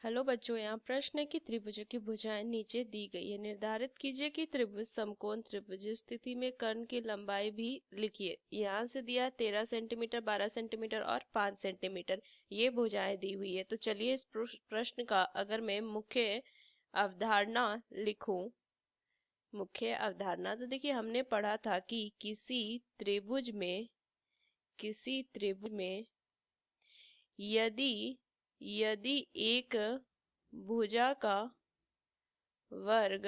Hello बच्चों, यहाँ प्रश्न है कि त्रिभुज की भुजाएं नीचे दी गई है। निर्धारित कीजिए कि त्रिभुज समकोण त्रिभुज स्थिति में कर्ण की लंबाई भी लिखिए। यहाँ से दिया 13 सेंटीमीटर, 12 सेंटीमीटर और 5 सेंटीमीटर ये भुजाएं दी हुई है। तो चलिए इस प्रश्न का अगर मैं मुख्य अवधारणा लिखूं, मुख्य अवधारणा तो देखिए हमने पढ़ा था कि किसी त्रिभुज में यदि यदि एक भुजा का वर्ग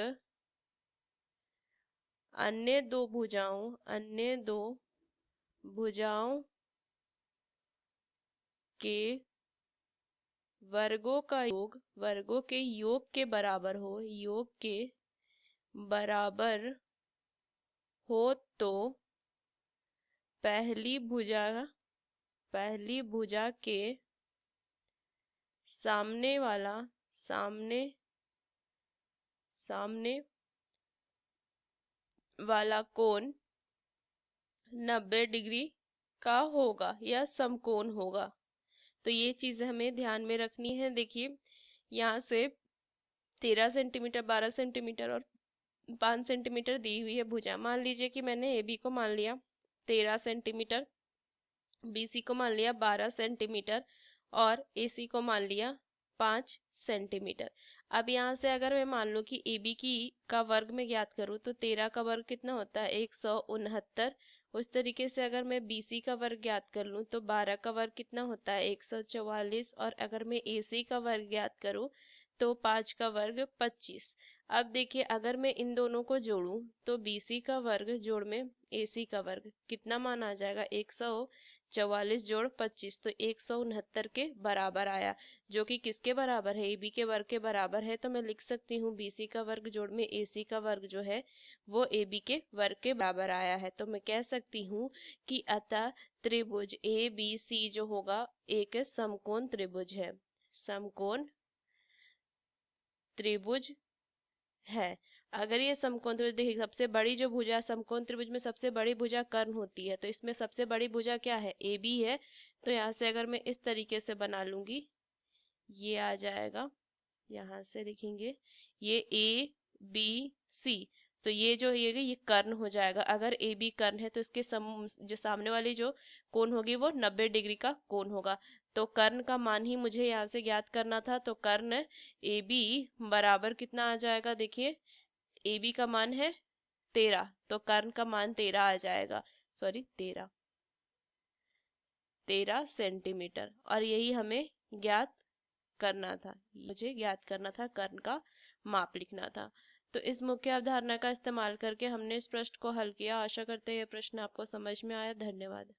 अन्य दो भुजाओं के वर्गों के योग के बराबर हो तो पहली भुजा के सामने वाला कोण 90 डिग्री का होगा या समकोण होगा। तो ये चीज हमें ध्यान में रखनी है। देखिए यहाँ से 13 सेंटीमीटर, 12 सेंटीमीटर और 5 सेंटीमीटर दी हुई है भुजा। मान लीजिए कि मैंने ए बी को मान लिया 13 सेंटीमीटर, बी सी को मान लिया 12 सेंटीमीटर और ए सी को मान लिया 5 सेंटीमीटर। अब यहाँ से अगर मैं मान लूँ कि ए बी का वर्ग में ज्ञात करूँ तो 13 का वर्ग कितना होता है 169। उस तरीके से अगर मैं बी सी का वर्ग ज्ञात कर लूँ तो 12 का वर्ग कितना होता है 144। और अगर मैं ए सी का वर्ग ज्ञात करूँ तो 5 का वर्ग 25। अब देखिए अगर मैं इन दोनों को जोड़ूं तो बी सी का वर्ग जोड़ में ए सी का वर्ग कितना मान आ जाएगा 144 जोड़ 25, तो 169 के बराबर आया, जो कि किसके बराबर है ए बी के वर्ग के बराबर है। तो मैं लिख सकती हूँ बी सी का वर्ग जोड़ में ए सी का वर्ग जो है वो ए बी के वर्ग के बराबर आया है। तो मैं कह सकती हूँ कि अतः त्रिभुज ए बी सी जो होगा एक समकोण त्रिभुज है, समकोण त्रिभुज है। अगर ये समकोण त्रिभुज देखिए सबसे बड़ी जो भुजा समकोण त्रिभुज में सबसे बड़ी भुजा कर्ण होती है, तो इसमें सबसे बड़ी भुजा क्या है ए बी है। तो यहाँ से अगर मैं इस तरीके से बना लूंगी ये आ जाएगा, यहाँ से लिखेंगे ये ए बी सी। तो ये जो ये कर्ण हो जाएगा। अगर ए बी कर्ण है तो इसके जो सामने वाली जो कोण होगी वो 90 डिग्री का कोण होगा। तो कर्ण का मान ही मुझे यहाँ से ज्ञात करना था। तो कर्ण ए बी बराबर कितना आ जाएगा, देखिए ए बी का मान है 13, तो कर्ण का मान 13 आ जाएगा, सॉरी 13 सेंटीमीटर। और यही हमें ज्ञात करना था, मुझे ज्ञात करना था, कर्ण का माप लिखना था। तो इस मुख्य अवधारणा का इस्तेमाल करके हमने इस प्रश्न को हल किया। आशा करते हैं यह प्रश्न आपको समझ में आया। धन्यवाद।